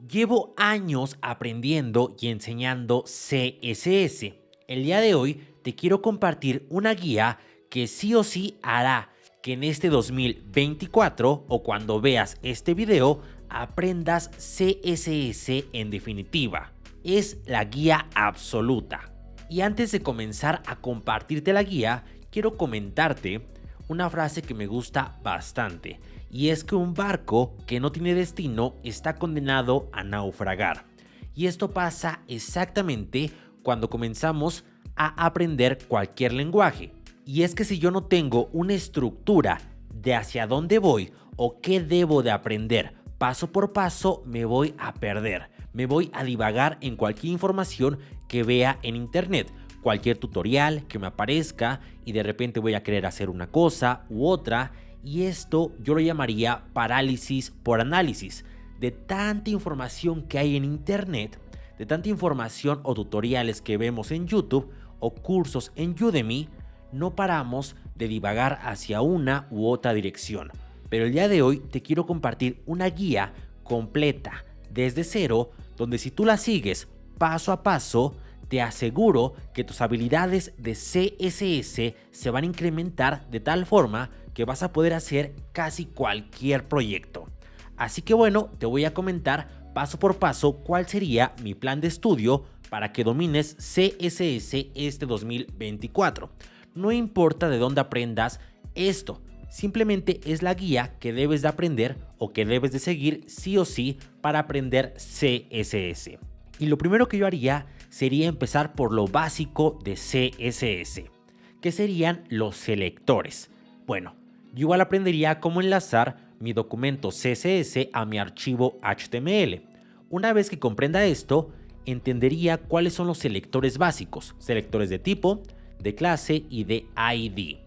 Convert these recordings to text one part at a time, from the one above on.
Llevo años aprendiendo y enseñando CSS. El día de hoy te quiero compartir una guía que sí o sí hará que en este 2024 o cuando veas este video aprendas CSS en definitiva. Es la guía absoluta. Y antes de comenzar a compartirte la guía, quiero comentarte una frase que me gusta bastante. Y es que un barco que no tiene destino está condenado a naufragar. Y esto pasa exactamente cuando comenzamos a aprender cualquier lenguaje. Y es que si yo no tengo una estructura de hacia dónde voy o qué debo de aprender paso por paso, me voy a perder. Me voy a divagar en cualquier información que vea en internet. Cualquier tutorial que me aparezca y de repente voy a querer hacer una cosa u otra. Y esto yo lo llamaría parálisis por análisis. De tanta información que hay en internet, de tanta información o tutoriales que vemos en YouTube o cursos en Udemy, no paramos de divagar hacia una u otra dirección. Pero el día de hoy te quiero compartir una guía completa, desde cero, donde si tú la sigues paso a paso, te aseguro que tus habilidades de CSS se van a incrementar de tal forma que vas a poder hacer casi cualquier proyecto. Así que bueno, te voy a comentar paso por paso cuál sería mi plan de estudio para que domines CSS este 2024. No importa de dónde aprendas esto, simplemente es la guía que debes de aprender o que debes de seguir sí o sí para aprender CSS. Y lo primero que yo haría sería empezar por lo básico de CSS, que serían los selectores. Bueno, yo igual aprendería cómo enlazar mi documento CSS a mi archivo HTML. Una vez que comprenda esto, entendería cuáles son los selectores básicos, selectores de tipo, de clase y de ID.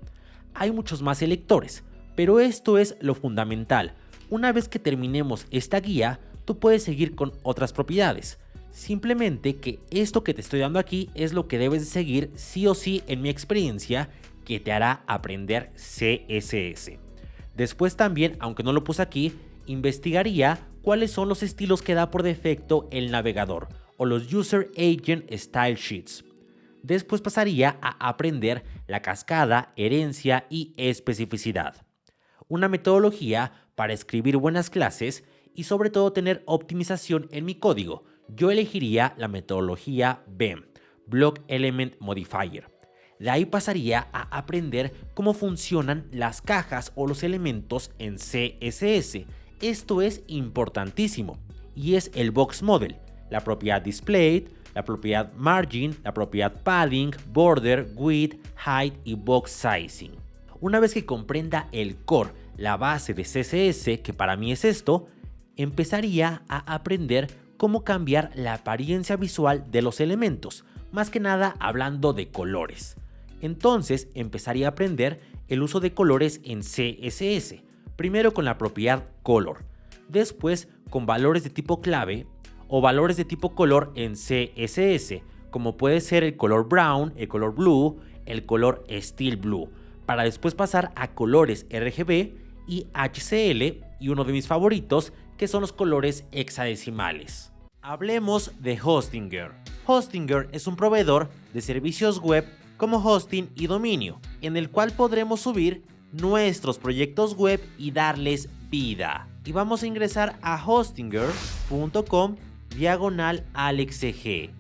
Hay muchos más selectores, pero esto es lo fundamental. Una vez que terminemos esta guía, tú puedes seguir con otras propiedades. Simplemente que esto que te estoy dando aquí es lo que debes de seguir sí o sí en mi experiencia, que te hará aprender CSS. Después también, aunque no lo puse aquí, investigaría cuáles son los estilos que da por defecto el navegador o los User Agent Style Sheets. Después pasaría a aprender la cascada, herencia y especificidad. Una metodología para escribir buenas clases y sobre todo tener optimización en mi código. Yo elegiría la metodología BEM, Block Element Modifier. De ahí pasaría a aprender cómo funcionan las cajas o los elementos en CSS. Esto es importantísimo y es el Box Model, la propiedad Displayed, la propiedad Margin, la propiedad Padding, Border, Width, Height y Box Sizing. Una vez que comprenda el core, la base de CSS, que para mí es esto, empezaría a aprender cómo cambiar la apariencia visual de los elementos, más que nada hablando de colores. Entonces empezaría a aprender el uso de colores en CSS, primero con la propiedad Color, después con valores de tipo clave o valores de tipo color en CSS, como puede ser el color brown, el color blue, el color steel blue, para después pasar a colores RGB y HCL y uno de mis favoritos, que son los colores hexadecimales. Hablemos de Hostinger. Hostinger es un proveedor de servicios web como hosting y dominio, en el cual podremos subir nuestros proyectos web y darles vida. Y vamos a ingresar a hostinger.com/AlexCG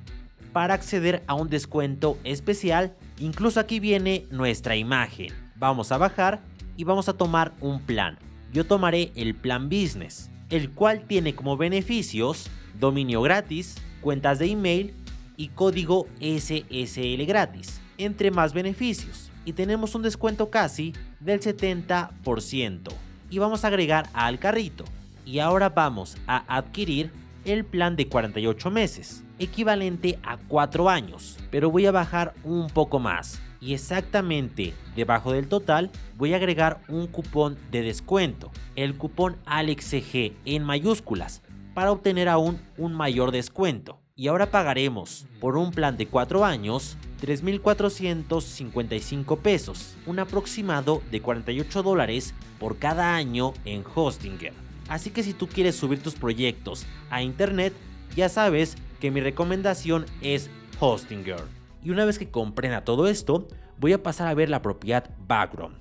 para acceder a un descuento especial. Incluso aquí viene nuestra imagen. Vamos a bajar y vamos a tomar un plan. Yo tomaré el plan Business, el cual tiene como beneficios dominio gratis, cuentas de email y código SSL gratis, entre más beneficios. Y tenemos un descuento casi del 70%. Y vamos a agregar al carrito. Y ahora vamos a adquirir el plan de 48 meses, equivalente a 4 años. Pero voy a bajar un poco más. Y exactamente debajo del total voy a agregar un cupón de descuento, el cupón AlexCG en mayúsculas, para obtener aún un mayor descuento. Y ahora pagaremos por un plan de 4 años 3,455 pesos, un aproximado de $48 por cada año en Hostinger. Así que si tú quieres subir tus proyectos a internet, ya sabes que mi recomendación es Hostinger. Y una vez que comprenda todo esto, voy a pasar a ver la propiedad background.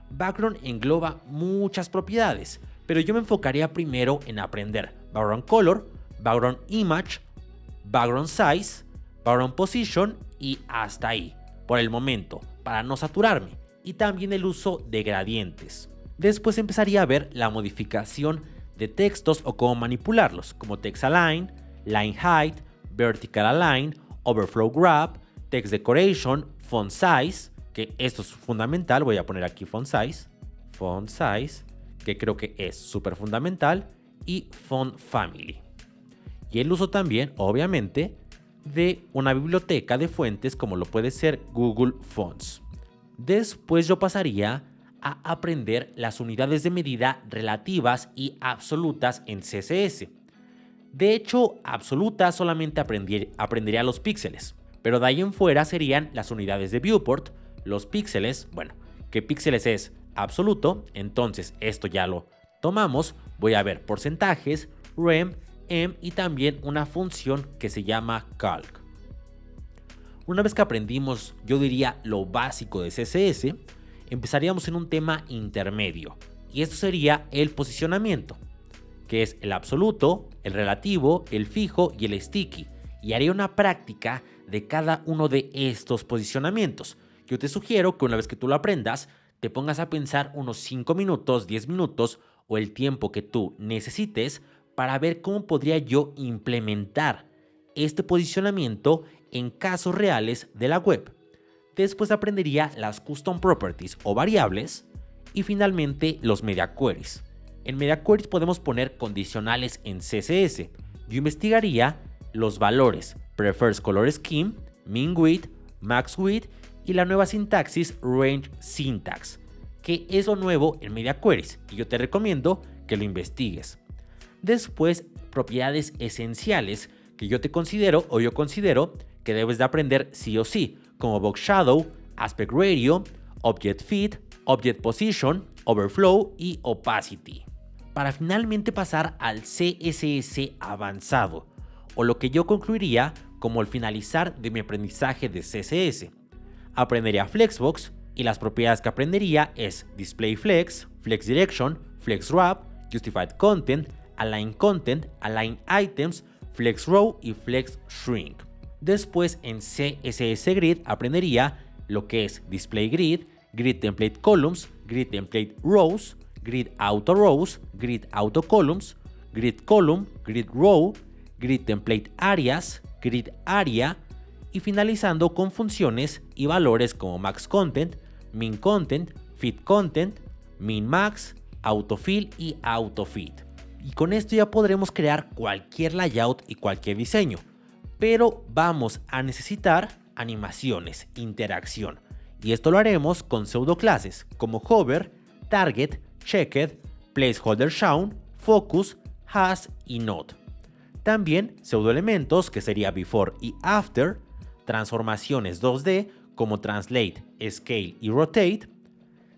Background engloba muchas propiedades, pero yo me enfocaría primero en aprender background color, background image, background size, background position y hasta ahí, por el momento, para no saturarme, y también el uso de gradientes. Después empezaría a ver la modificación de textos o cómo manipularlos, como text align, line height, vertical align, overflow grab, text decoration, font size, que esto es fundamental, voy a poner aquí font size, que creo que es súper fundamental, y font family. Y el uso también, obviamente, de una biblioteca de fuentes como lo puede ser Google Fonts. Después yo pasaría a aprender las unidades de medida relativas y absolutas en CSS. De hecho, absolutas solamente aprendería los píxeles, pero de ahí en fuera serían las unidades de viewport, los píxeles, bueno, que píxeles es absoluto, entonces esto ya lo tomamos, voy a ver porcentajes, rem, y también una función que se llama calc. Una vez que aprendimos, yo diría, lo básico de CSS, empezaríamos en un tema intermedio, y esto sería el posicionamiento, que es el absoluto, el relativo, el fijo y el sticky, y haré una práctica de cada uno de estos posicionamientos. Yo te sugiero que una vez que tú lo aprendas, te pongas a pensar unos 5 minutos, 10 minutos o el tiempo que tú necesites para ver cómo podría yo implementar este posicionamiento en casos reales de la web. Después aprendería las custom properties o variables y finalmente los media queries. En media queries podemos poner condicionales en CSS. Yo investigaría los valores prefers color scheme, min width, max width y la nueva sintaxis range syntax, que es lo nuevo en media queries y yo te recomiendo que lo investigues. Después, propiedades esenciales que yo considero que debes de aprender sí o sí, como box shadow, aspect ratio, object fit, object position, overflow y opacity. Para finalmente pasar al CSS avanzado, o lo que yo concluiría como el finalizar de mi aprendizaje de CSS. Aprendería Flexbox y las propiedades que aprendería es Display Flex, Flex Direction, Flex Wrap, Justified Content, Align Content, Align Items, Flex Row y Flex Shrink. Después en CSS Grid aprendería lo que es Display Grid, Grid Template Columns, Grid Template Rows, Grid Auto Rows, Grid Auto Columns, Grid Column, Grid Row, Grid Template Areas, Grid Area y finalizando con funciones y valores como Max Content, Min Content, Fit Content, Min Max, Autofill y Autofit. Y con esto ya podremos crear cualquier layout y cualquier diseño, pero vamos a necesitar animaciones, interacción, y esto lo haremos con pseudoclases como hover, target, checked, placeholder shown, focus, has y node. También pseudoelementos que sería before y after, transformaciones 2D como translate, scale y rotate,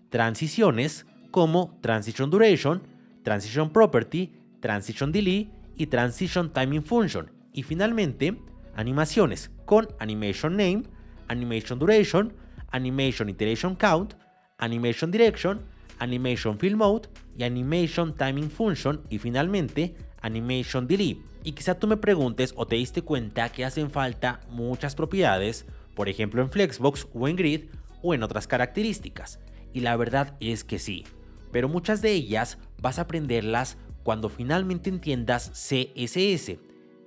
transiciones como transition duration, transition property, transition delay y transition timing function, y finalmente animaciones con animation name, animation duration, animation iteration count, animation direction, animation fill mode y animation timing function y finalmente animation delay. Y quizá tú me preguntes o te diste cuenta que hacen falta muchas propiedades, por ejemplo en Flexbox o en Grid o en otras características, y la verdad es que sí, pero muchas de ellas vas a aprenderlas cuando finalmente entiendas CSS.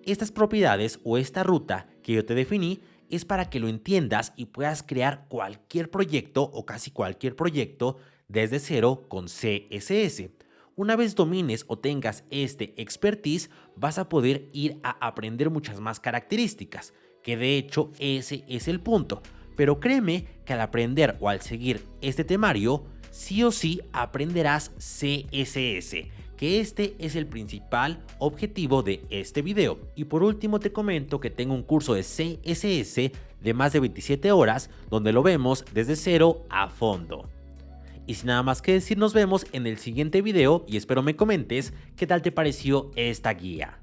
Estas propiedades o esta ruta que yo te definí es para que lo entiendas y puedas crear cualquier proyecto o casi cualquier proyecto desde cero con CSS. Una vez domines o tengas este expertise, vas a poder ir a aprender muchas más características, que de hecho ese es el punto. Pero créeme que al aprender o al seguir este temario, sí o sí aprenderás CSS, que este es el principal objetivo de este video. Y por último te comento que tengo un curso de CSS de más de 27 horas donde lo vemos desde cero a fondo. Y sin nada más que decir, nos vemos en el siguiente video y espero me comentes qué tal te pareció esta guía.